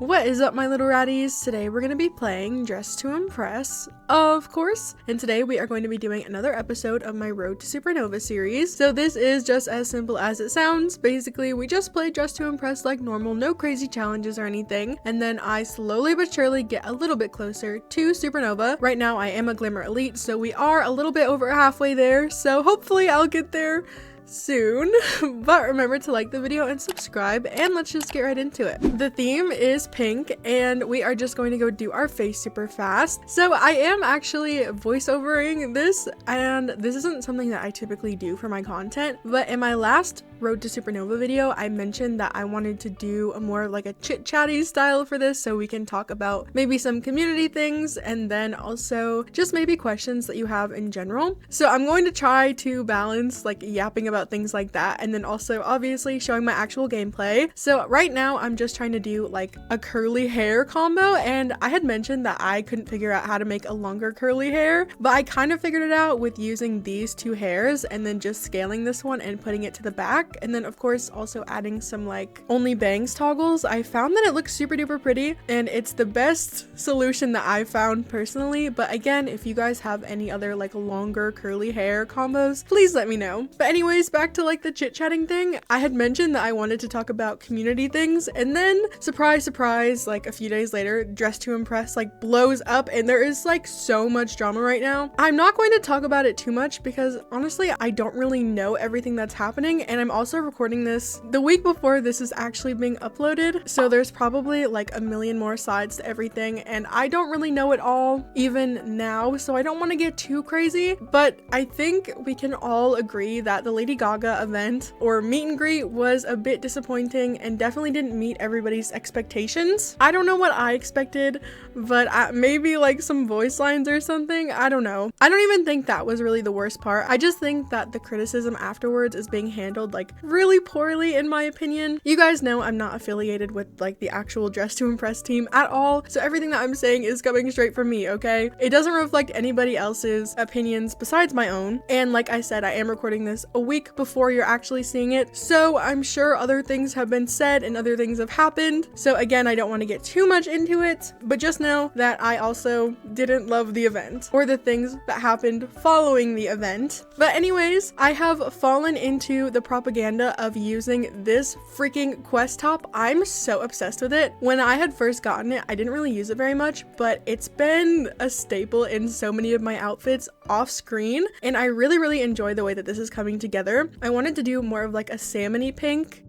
What is up, my little ratties? Today we're going to be playing Dress to Impress, of course, and today we are going to be doing another episode of my Road to Supernova series. So this is just as simple as it sounds. Basically, we just play Dress to Impress like normal, no crazy challenges or anything, and then I slowly but surely get a little bit closer to Supernova. Right now I am a Glimmer Elite, so we are a little bit over halfway there, so hopefully I'll get there soon. But remember to like the video and subscribe, and let's just get right into it. The theme is pink and we are just going to go do our face super fast. So I am actually voiceovering this, and this isn't something that I typically do for my content, but in my last Road to Supernova video I mentioned that I wanted to do a more like a chit-chatty style for this, so we can talk about maybe some community things and then also just maybe questions that you have in general. So I'm going to try to balance like yapping about things like that and then also obviously showing my actual gameplay. So right now I'm just trying to do like a curly hair combo, and I had mentioned that I couldn't figure out how to make a longer curly hair, but I kind of figured it out with using these two hairs and then just scaling this one and putting it to the back, and then of course also adding some like only bangs toggles. I found that it looks super duper pretty and it's the best solution that I found personally, but again, if you guys have any other like longer curly hair combos, please let me know. But anyways, back to like the chit-chatting thing. I had mentioned that I wanted to talk about community things, and then surprise surprise, like a few days later, Dress to Impress like blows up and there is like so much drama right now. I'm not going to talk about it too much because honestly I don't really know everything that's happening, and I'm also recording this the week before this is actually being uploaded, so there's probably like a million more sides to everything and I don't really know it all even now, so I don't want to get too crazy. But I think we can all agree that the Lady Gaga event or meet and greet was a bit disappointing and definitely didn't meet everybody's expectations. I don't know what I expected, but maybe like some voice lines or something. I don't know. I don't even think that was really the worst part. I just think that the criticism afterwards is being handled like really poorly in my opinion. You guys know I'm not affiliated with like the actual Dress to Impress team at all, so everything that I'm saying is coming straight from me, okay? It doesn't reflect anybody else's opinions besides my own, and like I said, I am recording this a week before you're actually seeing it, so I'm sure other things have been said and other things have happened. So again, I don't want to get too much into it, but just know that I also didn't love the event or the things that happened following the event. But anyways, I have fallen into the propaganda of using this freaking quest top. I'm so obsessed with it. When I had first gotten it, I didn't really use it very much, but it's been a staple in so many of my outfits off screen, and I really enjoy the way that this is coming together. I wanted to do more of like a salmony pink.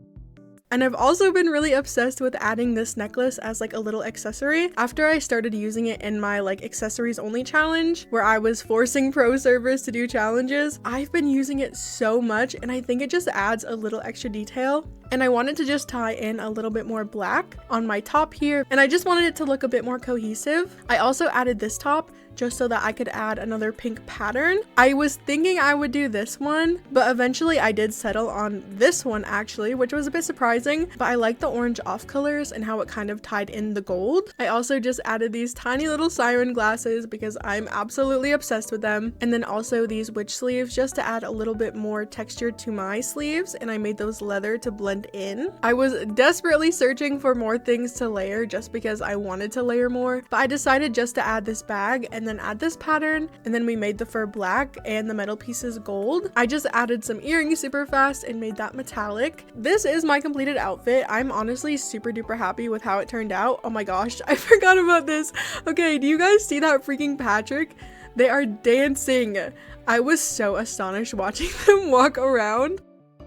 And I've also been really obsessed with adding this necklace as like a little accessory after I started using it in my like accessories only challenge where I was forcing pro servers to do challenges. I've been using it so much and I think it just adds a little extra detail. And I wanted to just tie in a little bit more black on my top here, and I just wanted it to look a bit more cohesive. I also added this top just so that I could add another pink pattern. I was thinking I would do this one, but eventually I did settle on this one actually, which was a bit surprising, but I like the orange off colors and how it kind of tied in the gold. I also just added these tiny little siren glasses because I'm absolutely obsessed with them, and then also these witch sleeves just to add a little bit more texture to my sleeves, and I made those leather to blend in. I was desperately searching for more things to layer just because I wanted to layer more, but I decided just to add this bag and then add this pattern, and then we made the fur black and the metal pieces gold. I just added some earrings super fast and made that metallic. This is my completed outfit. I'm honestly super duper happy with how it turned out. Oh my gosh, I forgot about this. Okay, do you guys see that freaking Patrick? They are dancing. I was so astonished watching them walk around,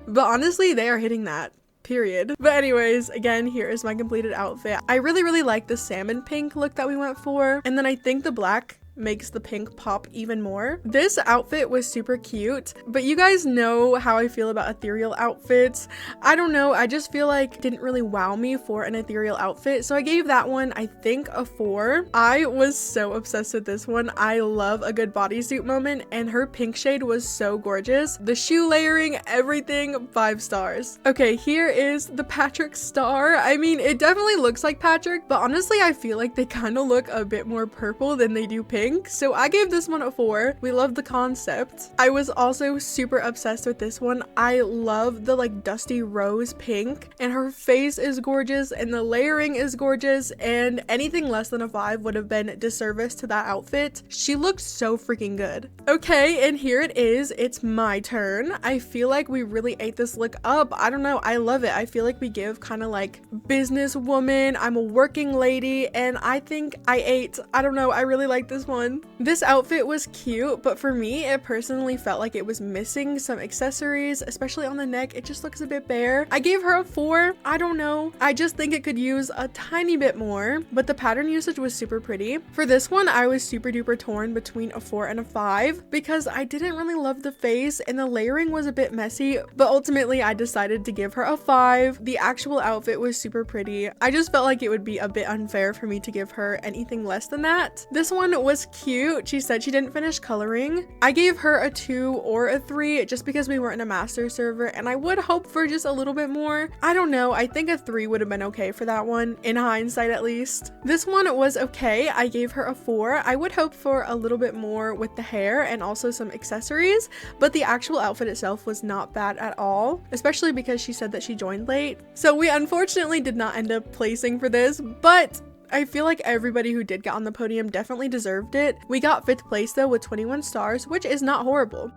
but honestly they are hitting that. Period. But anyways, again, here is my completed outfit. I really like the salmon pink look that we went for, and then I think the black makes the pink pop even more. This outfit was super cute, but you guys know how I feel about ethereal outfits. I don't know, I just feel like it didn't really wow me for an ethereal outfit, so I gave that one I think a 4. I was so obsessed with this one. I love a good bodysuit moment, and her pink shade was so gorgeous. The shoe layering, everything, 5 stars. Okay, here is the Patrick star. I mean, it definitely looks like Patrick, but honestly I feel like they kind of look a bit more purple than they do pink. pink. So I gave this one a 4. We love the concept. I was also super obsessed with this one. I love the like dusty rose pink, and her face is gorgeous and the layering is gorgeous, and anything less than a 5 would have been disservice to that outfit. She looked so freaking good. Okay, and here it is. It's my turn. I feel like we really ate this look up. I don't know. I love it. I feel like we give kind of like businesswoman, I'm a working lady, and I think I ate. I don't know. I really like this one. This outfit was cute, but for me, it personally felt like it was missing some accessories, especially on the neck. It just looks a bit bare. I gave her a 4. I don't know. I just think it could use a tiny bit more, but the pattern usage was super pretty. For this one, I was super duper torn between a 4 and a 5 because I didn't really love the face and the layering was a bit messy, but ultimately I decided to give her a 5. The actual outfit was super pretty. I just felt like it would be a bit unfair for me to give her anything less than that. This one was cute. She said she didn't finish coloring. I gave her a 2 or a 3 just because we weren't in a master server and I would hope for just a little bit more. I don't know. I think a 3 would have been okay for that one, in hindsight at least. This one was okay. I gave her a 4. I would hope for a little bit more with the hair and also some accessories, but the actual outfit itself was not bad at all, especially because she said that she joined late. So we unfortunately did not end up placing for this, but I feel like everybody who did get on the podium definitely deserved it. We got 5th place though with 21 stars, which is not horrible.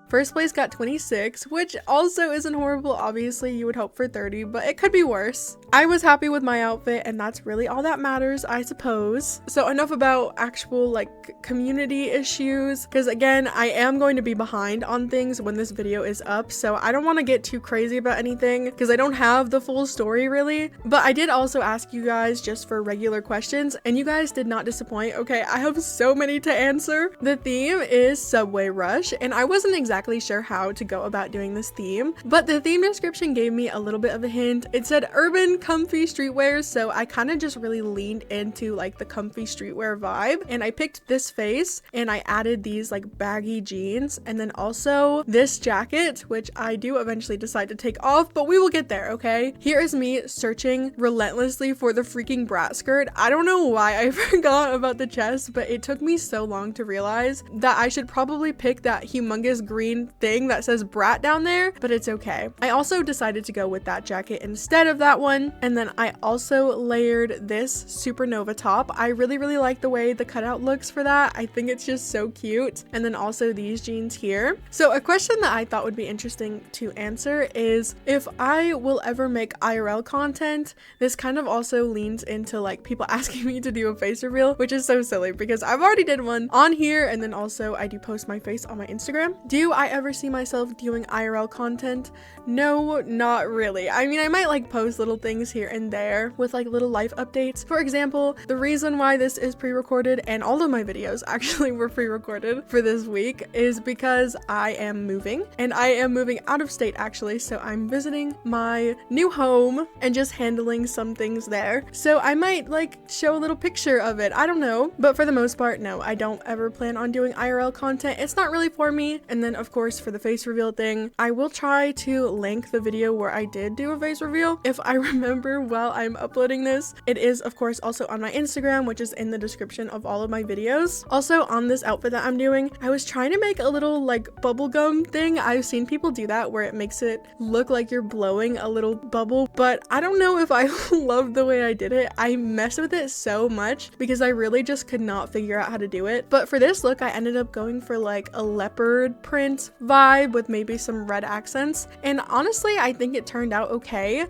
First place got 26, which also isn't horrible. Obviously, you would hope for 30, but it could be worse. I was happy with my outfit, and that's really all that matters, I suppose. So enough about actual like community issues, because again, I am going to be behind on things when this video is up, so I don't want to get too crazy about anything because I don't have the full story really. But I did also ask you guys just for regular questions, and you guys did not disappoint. Okay, I have so many to answer. The theme is Subway Rush, and I wasn't exactly sure how to go about doing this theme, but the theme description gave me a little bit of a hint. It said urban comfy streetwear, so I kind of just really leaned into like the comfy streetwear vibe, and I picked this face and I added these like baggy jeans and then also this jacket, which I do eventually decide to take off, but we will get there. Okay, here is me searching relentlessly for the freaking brat skirt. I don't know why I forgot about the chest, but it took me so long to realize that I should probably pick that humongous green thing that says brat down there, but it's okay. I also decided to go with that jacket instead of that one, and then I also layered this Supernova top. I really like the way the cutout looks for that. I think it's just so cute, and then also these jeans here. So a question that I thought would be interesting to answer is if I will ever make IRL content. This kind of also leans into like people asking me to do a face reveal, which is so silly because I've already did one on here, and then also I do post my face on my Instagram. Do I ever see myself doing IRL content? No, not really. I mean, I might like post little things here and there with like little life updates. For example, the reason why this is pre-recorded and all of my videos actually were pre-recorded for this week is because I am moving, and I am moving out of state actually, so I'm visiting my new home and just handling some things there. So I might like show a little picture of it. I don't know, but for the most part, no, I don't ever plan on doing IRL content. It's not really for me. And then of course for the face reveal thing, I will try to link the video where I did do a face reveal if I remember while I'm uploading this. It is of course also on my Instagram, which is in the description of all of my videos. Also on this outfit that I'm doing, I was trying to make a little like bubblegum thing. I've seen people do that where it makes it look like you're blowing a little bubble, but I don't know if I love the way I did it. I messed with it so much because I really just could not figure out how to do it. But for this look, I ended up going for like a leopard print vibe with maybe some red accents, and honestly I think it turned out okay.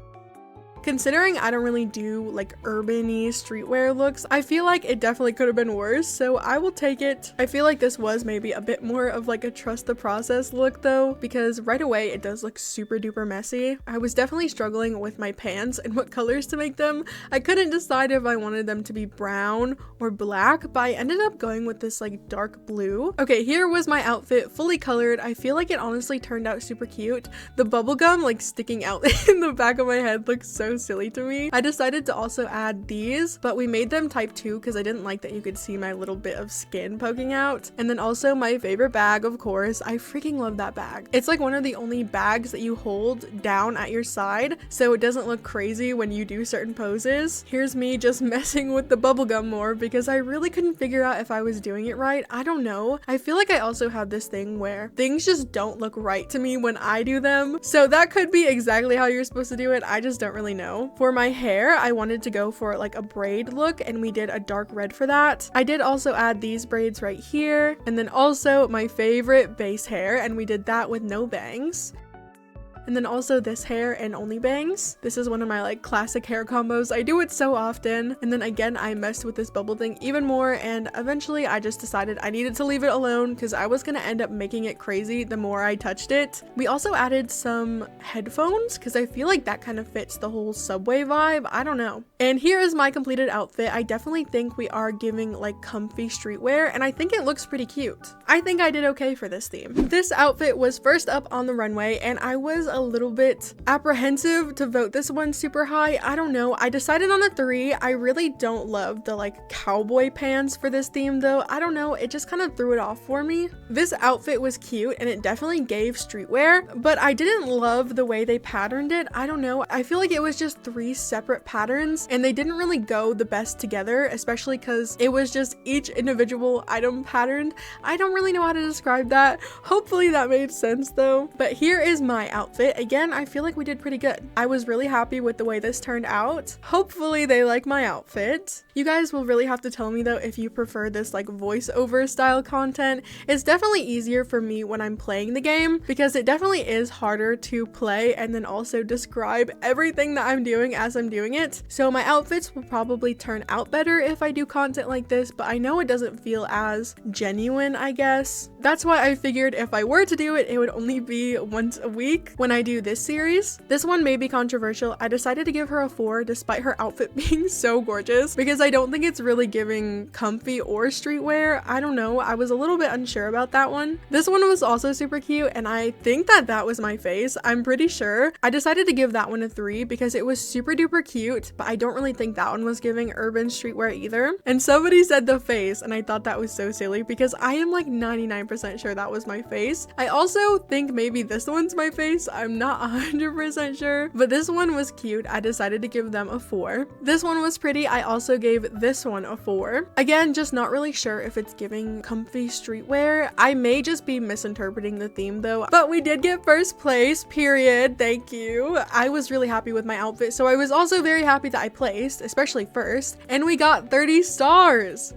Considering I don't really do like urban-y streetwear looks, I feel like it definitely could have been worse, so I will take it. I feel like this was maybe a bit more of like a trust the process look though, because right away it does look super duper messy. I was definitely struggling with my pants and what colors to make them. I couldn't decide if I wanted them to be brown or black, but I ended up going with this like dark blue. Okay, here was my outfit fully colored. I feel like it honestly turned out super cute. The bubblegum like sticking out in the back of my head looks so so silly to me. I decided to also add these, but we made them type 2 because I didn't like that you could see my little bit of skin poking out. And then also my favorite bag, of course. I freaking love that bag. It's like one of the only bags that you hold down at your side so it doesn't look crazy when you do certain poses. Here's me just messing with the bubblegum more because I really couldn't figure out if I was doing it right. I don't know. I feel like I also have this thing where things just don't look right to me when I do them. So that could be exactly how you're supposed to do it. I just don't really know. For my hair, I wanted to go for like a braid look and we did a dark red for that. I did also add these braids right here and then also my favorite base hair, and we did that with no bangs. And then also this hair and only bangs. This is one of my like classic hair combos. I do it so often. And then again, I messed with this bubble thing even more, and eventually I just decided I needed to leave it alone because I was gonna end up making it crazy the more I touched it. We also added some headphones because I feel like that kind of fits the whole subway vibe. I don't know. And here is my completed outfit. I definitely think we are giving like comfy streetwear, and I think it looks pretty cute. I think I did okay for this theme. This outfit was first up on the runway, and I was a little bit apprehensive to vote this one super high. I don't know. I decided on a 3. I really don't love the like cowboy pants for this theme though. I don't know. It just kind of threw it off for me. This outfit was cute and it definitely gave streetwear, but I didn't love the way they patterned it. I don't know. I feel like it was just 3 separate patterns and they didn't really go the best together, especially because it was just each individual item patterned. I don't really know how to describe that. Hopefully that made sense though. But here is my outfit. Again, I feel like we did pretty good. I was really happy with the way this turned out. Hopefully they like my outfit. You guys will really have to tell me though if you prefer this like voiceover style content. It's definitely easier for me when I'm playing the game because it definitely is harder to play and then also describe everything that I'm doing as I'm doing it. So my outfits will probably turn out better if I do content like this, but I know it doesn't feel as genuine, I guess. That's why I figured if I were to do it, it would only be once a week when I do this series. This one may be controversial. I decided to give her a 4 despite her outfit being so gorgeous because I don't think it's really giving comfy or streetwear. I don't know. I was a little bit unsure about that one. This one was also super cute and I think that that was my face. I'm pretty sure. I decided to give that one a 3 because it was super duper cute, but I don't really think that one was giving urban streetwear either. And somebody said the face and I thought that was so silly because I am like 99% sure that was my face. I also think maybe this one's my face. I'm not 100% sure, but this one was cute. I decided to give them a 4. This one was pretty. I also gave this one a 4. Again, just not really sure if it's giving comfy streetwear. I may just be misinterpreting the theme though, but we did get first place, period. Thank you. I was really happy with my outfit, so I was also very happy that I placed, especially first, and we got 30 stars.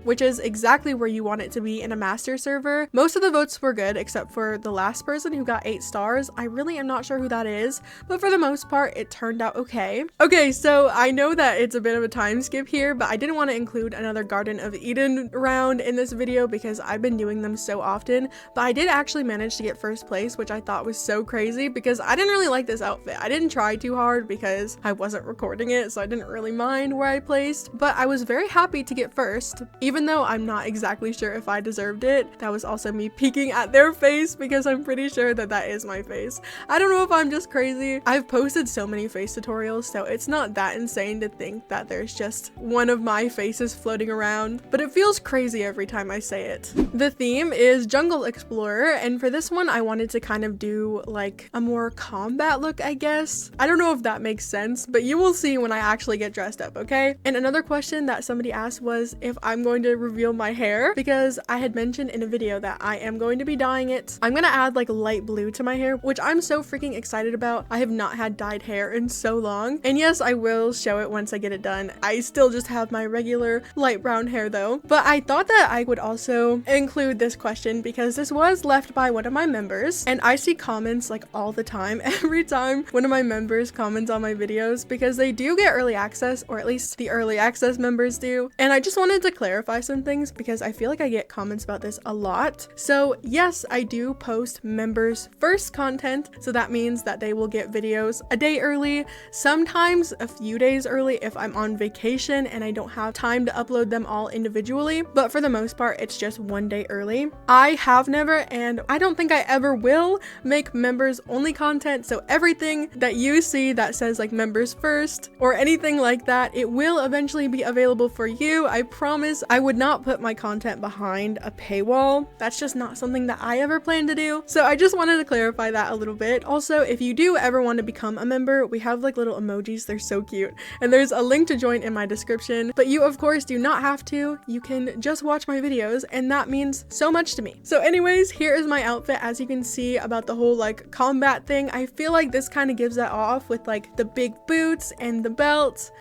Which is exactly where you want it to be in a master server. Most of the votes were good except for the last person who got 8 stars. I really am not sure who that is, but for the most part it turned out okay. Okay, so I know that it's a bit of a time skip here, but I didn't want to include another Garden of Eden round in this video because I've been doing them so often, but I did actually manage to get first place, which I thought was so crazy because I didn't really like this outfit. I didn't try too hard because I wasn't recording it, so I didn't really mind where I placed, but I was very happy to get first. Even though I'm not exactly sure if I deserved it. That was also me peeking at their face because I'm pretty sure that that is my face. I don't know if I'm just crazy. I've posted so many face tutorials, so it's not that insane to think that there's just one of my faces floating around, but it feels crazy every time I say it. The theme is Jungle Explorer, and for this one I wanted to kind of do like a more combat look, I guess. I don't know if that makes sense, but you will see when I actually get dressed up, okay? And another question that somebody asked was if I'm going to reveal my hair, because I had mentioned in a video that I am going to be dyeing it. I'm gonna add like light blue to my hair, which I'm so freaking excited about. I have not had dyed hair in so long, and yes, I will show it once I get it done. I still just have my regular light brown hair though, but I thought that I would also include this question because this was left by one of my members, and I see comments like all the time every time one of my members comments on my videos because they do get early access, or at least the early access members do, and I just wanted to clarify clarify some things because I feel like I get comments about this a lot. So yes, I do post members first content. So that means that they will get videos a day early, sometimes a few days early if I'm on vacation and I don't have time to upload them all individually. But for the most part, it's just one day early. I have never, and I don't think I ever will, make members only content. So everything that you see that says like members first or anything like that, it will eventually be available for you. I promise. I would not put my content behind a paywall. That's just not something that I ever plan to do. So I just wanted to clarify that a little bit. Also, if you do ever want to become a member, we have like little emojis. They're so cute. And there's a link to join in my description. But you, of course, do not have to. You can just watch my videos, and that means so much to me. So anyways, here is my outfit. As you can see about the whole like combat thing, I feel like this kind of gives that off with like the big boots and the belt.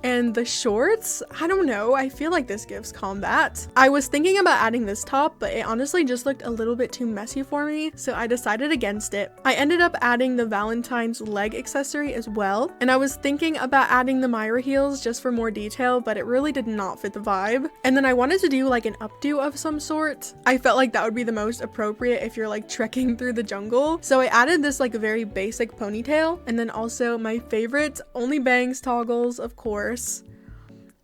And the shorts, I don't know, I feel like this gives combat. I was thinking about adding this top, but it honestly just looked a little bit too messy for me, so I decided against it. I ended up adding the Valentine's leg accessory as well, and I was thinking about adding the Myra heels just for more detail, but it really did not fit the vibe. And then I wanted to do like an updo of some sort. I felt like that would be the most appropriate if you're like trekking through the jungle. So I added this like very basic ponytail, and then also my favorite only bangs toggles, of course.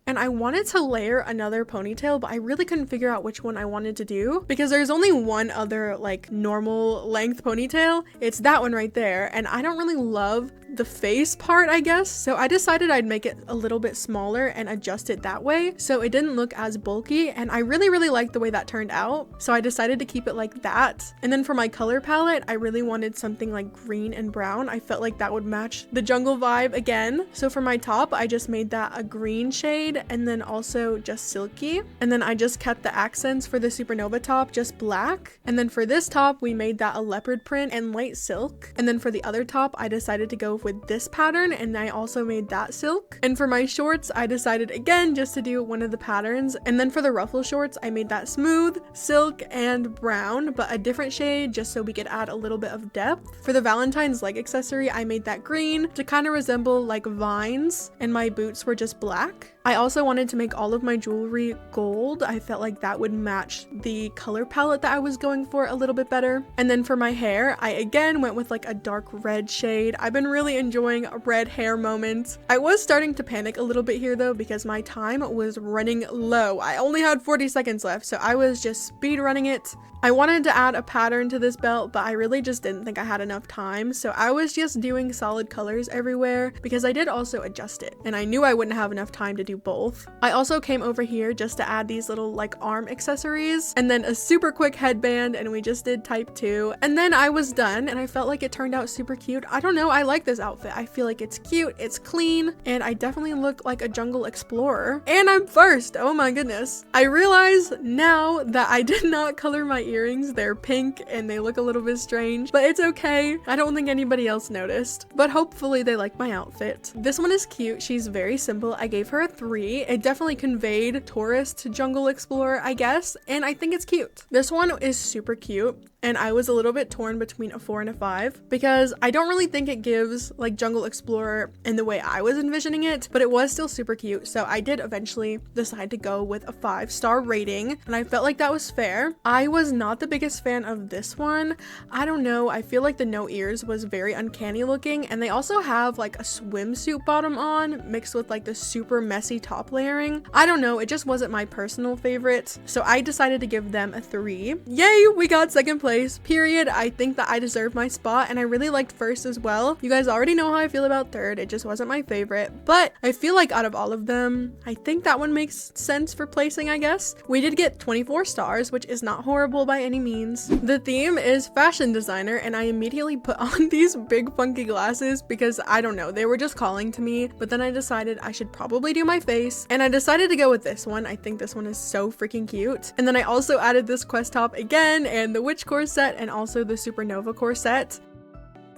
And I wanted to layer another ponytail, but I really couldn't figure out which one I wanted to do because there's only one other like normal length ponytail. It's that one right there, and I don't really love the face part, I guess. So I decided I'd make it a little bit smaller and adjust it that way so it didn't look as bulky, and I really liked the way that turned out. So I decided to keep it like that. And then for my color palette, I really wanted something like green and brown. I felt like that would match the jungle vibe again. So for my top, I just made that a green shade and then also just silky. And then I just kept the accents for the Supernova top just black. And then for this top, we made that a leopard print and light silk. And then for the other top, I decided to go with this pattern, and I also made that silk. And for my shorts, I decided again just to do one of the patterns. And then for the ruffle shorts, I made that smooth, silk, and brown, but a different shade just so we could add a little bit of depth. For the Valentine's leg accessory, I made that green to kind of resemble like vines, and my boots were just black. I also wanted to make all of my jewelry gold. I felt like that would match the color palette that I was going for a little bit better. And then for my hair, I again went with like a dark red shade. I've been really enjoying a red hair moment. I was starting to panic a little bit here though because my time was running low. I only had 40 seconds left, so I was just speed running it. I wanted to add a pattern to this belt, but I really just didn't think I had enough time, so I was just doing solid colors everywhere because I did also adjust it, and I knew I wouldn't have enough time to do both. I also came over here just to add these little like arm accessories and then a super quick headband, and we just did type 2, and then I was done, and I felt like it turned out super cute. I don't know, I like this outfit. I feel like it's cute, it's clean, and I definitely look like a jungle explorer. And I'm first, oh my goodness. I realize now that I did not color my earrings. They're pink and they look a little bit strange, but it's okay. I don't think anybody else noticed, but hopefully they like my outfit. This one is cute. She's very simple. I gave her a 3. It definitely conveyed tourist to jungle explorer, I guess, and I think it's cute. This one is super cute, and I was a little bit torn between a 4 and a 5 because I don't really think it gives like jungle explorer in the way I was envisioning it, but it was still super cute. So I did eventually decide to go with a 5-star rating, and I felt like that was fair. I was not the biggest fan of this one. I don't know, I feel like the no ears was very uncanny looking, and they also have like a swimsuit bottom on mixed with like the super messy top layering. I don't know, it just wasn't my personal favorite, so I decided to give them a 3. Yay, we got second place, period. I think that I deserve my spot, and I really liked first as well. You guys already know how I feel about third. It just wasn't my favorite, but I feel like out of all of them, I think that one makes sense for placing, I guess. We did get 24 stars, which is not horrible by any means. The theme is fashion designer, and I immediately put on these big funky glasses because I don't know, they were just calling to me, but then I decided I should probably do my face, and I decided to go with this one. I think this one is so freaking cute. And then I also added this quest top again, and the witch corset, and also the Supernova corset.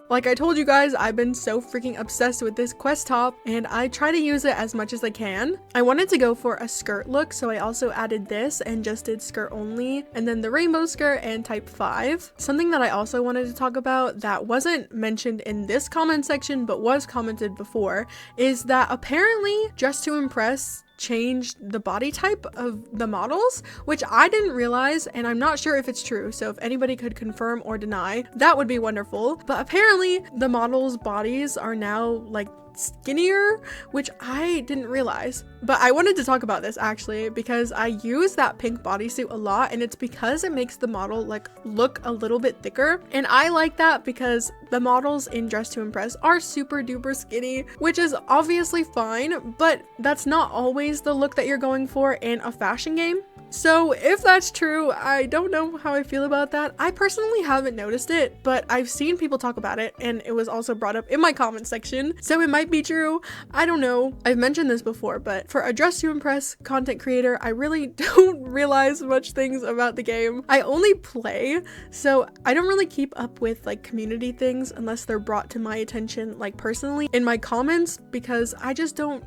Like I told you guys, I've been so freaking obsessed with this quest top, and I try to use it as much as I can. I wanted to go for a skirt look, so I also added this and just did skirt only, and then the rainbow skirt and type 5. Something that I also wanted to talk about that wasn't mentioned in this comment section but was commented before is that apparently Dress to Impress changed the body type of the models, which I didn't realize, and I'm not sure if it's true. So if anybody could confirm or deny, that would be wonderful. But apparently the models' bodies are now like skinnier, which I didn't realize. But I wanted to talk about this actually because I use that pink bodysuit a lot, and it's because it makes the model like look a little bit thicker, and I like that because the models in Dress to Impress are super duper skinny, which is obviously fine, but that's not always the look that you're going for in a fashion game. So if that's true, I don't know how I feel about that. I personally haven't noticed it, but I've seen people talk about it, and it was also brought up in my comment section, so it might be true. I don't know. I've mentioned this before, but for a Dress to Impress content creator, I really don't realize much things about the game. I only play, so I don't really keep up with like community things unless they're brought to my attention like personally in my comments, because I just don't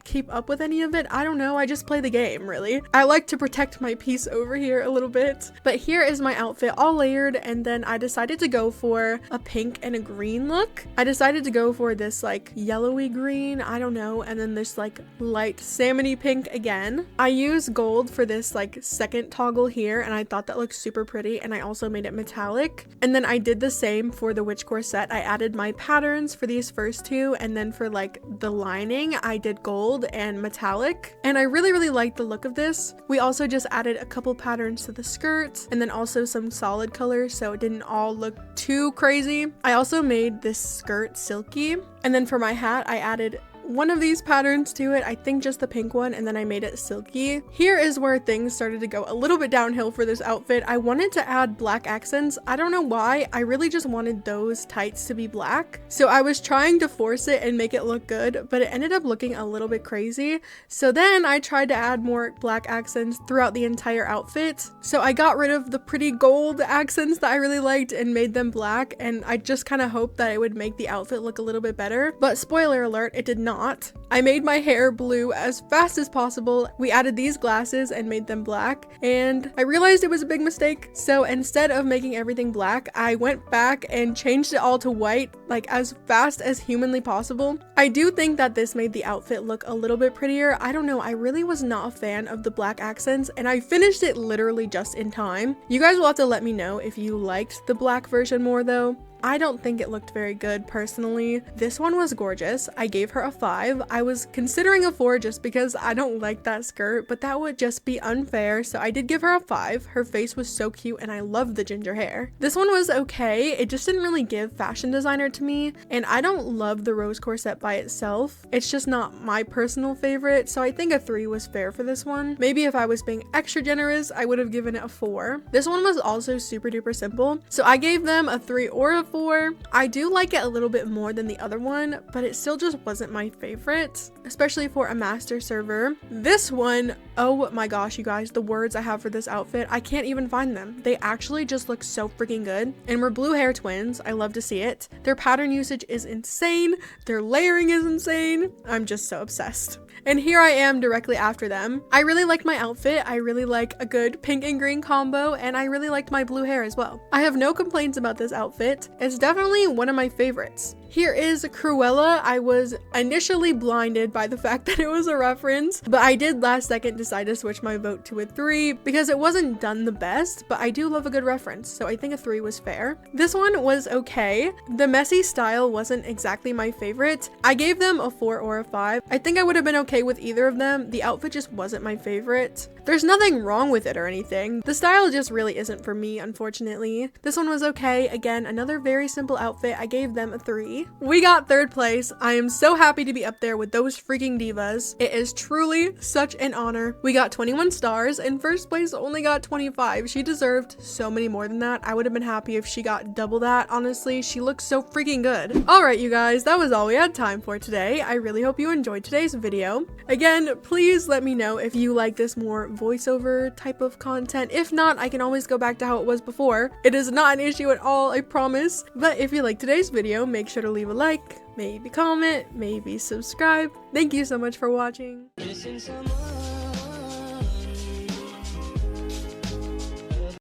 keep up with any of it. I don't know, I just play the game really. I like to protect my peace over here a little bit. But here is my outfit all layered, and then I decided to go for a pink and a green look. I decided to go for this like yellowy green, I don't know, and then this like light salmony pink again. I use gold for this like second toggle here, and I thought that looked super pretty, and I also made it metallic. And then I did the same for the witch corset. I added my patterns for these first two, and then for like the lining I did gold and metallic, and I really like the look of this. We also just added a couple patterns to the skirt, and then also some solid colors so it didn't all look too crazy. I also made this skirt silky, and then for my hat I added one of these patterns to it, I think just the pink one, and then I made it silky. Here is where things started to go a little bit downhill for this outfit. I wanted to add black accents. I don't know why. I really just wanted those tights to be black. So I was trying to force it and make it look good, but it ended up looking a little bit crazy. So then I tried to add more black accents throughout the entire outfit. So I got rid of the pretty gold accents that I really liked and made them black, and I just kind of hoped that it would make the outfit look a little bit better. But spoiler alert, it did not. I made my hair blue as fast as possible. We added these glasses and made them black, and I realized it was a big mistake. So instead of making everything black, I went back and changed it all to white, like as fast as humanly possible. I do think that this made the outfit look a little bit prettier. I don't know, I really was not a fan of the black accents, and I finished it literally just in time. You guys will have to let me know if you liked the black version more though. I don't think it looked very good personally. This one was gorgeous. I gave her a 5. I was considering a 4 just because I don't like that skirt, but that would just be unfair, so I did give her a 5. Her face was so cute, and I loved the ginger hair. This one was okay. It just didn't really give fashion designer to me, and I don't love the rose corset by itself. It's just not my personal favorite, so I think a 3 was fair for this one. Maybe if I was being extra generous, I would have given it a 4. This one was also super duper simple, so I gave them a 3 or a 4. I do like it a little bit more than the other one, but it still just wasn't my favorite, especially for a master server. This one, oh my gosh, you guys, the words I have for this outfit, I can't even find them. They actually just look so freaking good, and we're blue hair twins. I love to see it. Their pattern usage is insane. Their layering is insane. I'm just so obsessed. And here I am directly after them. I really liked my outfit. I really like a good pink and green combo, and I really liked my blue hair as well. I have no complaints about this outfit. It's definitely one of my favorites. Here is Cruella. I was initially blinded by the fact that it was a reference, but I did last second decide to switch my vote to a 3 because it wasn't done the best, but I do love a good reference, so I think a 3 was fair. This one was okay. The messy style wasn't exactly my favorite. I gave them a 4 or a 5. I think I would have been okay with either of them. The outfit just wasn't my favorite. There's nothing wrong with it or anything. The style just really isn't for me, unfortunately. This one was okay. Again, another very simple outfit. I gave them a 3. We got 3rd place. I am so happy to be up there with those freaking divas. It is truly such an honor. We got 21 stars, and 1st place only got 25. She deserved so many more than that. I would have been happy if she got double that, honestly. She looks so freaking good. Alright, you guys, that was all we had time for today. I really hope you enjoyed today's video. Again, please let me know if you like this more voiceover type of content. If not, I can always go back to how it was before. It is not an issue at all, I promise. But if you liked today's video, make sure to leave a like, maybe comment, maybe subscribe. Thank you so much for watching.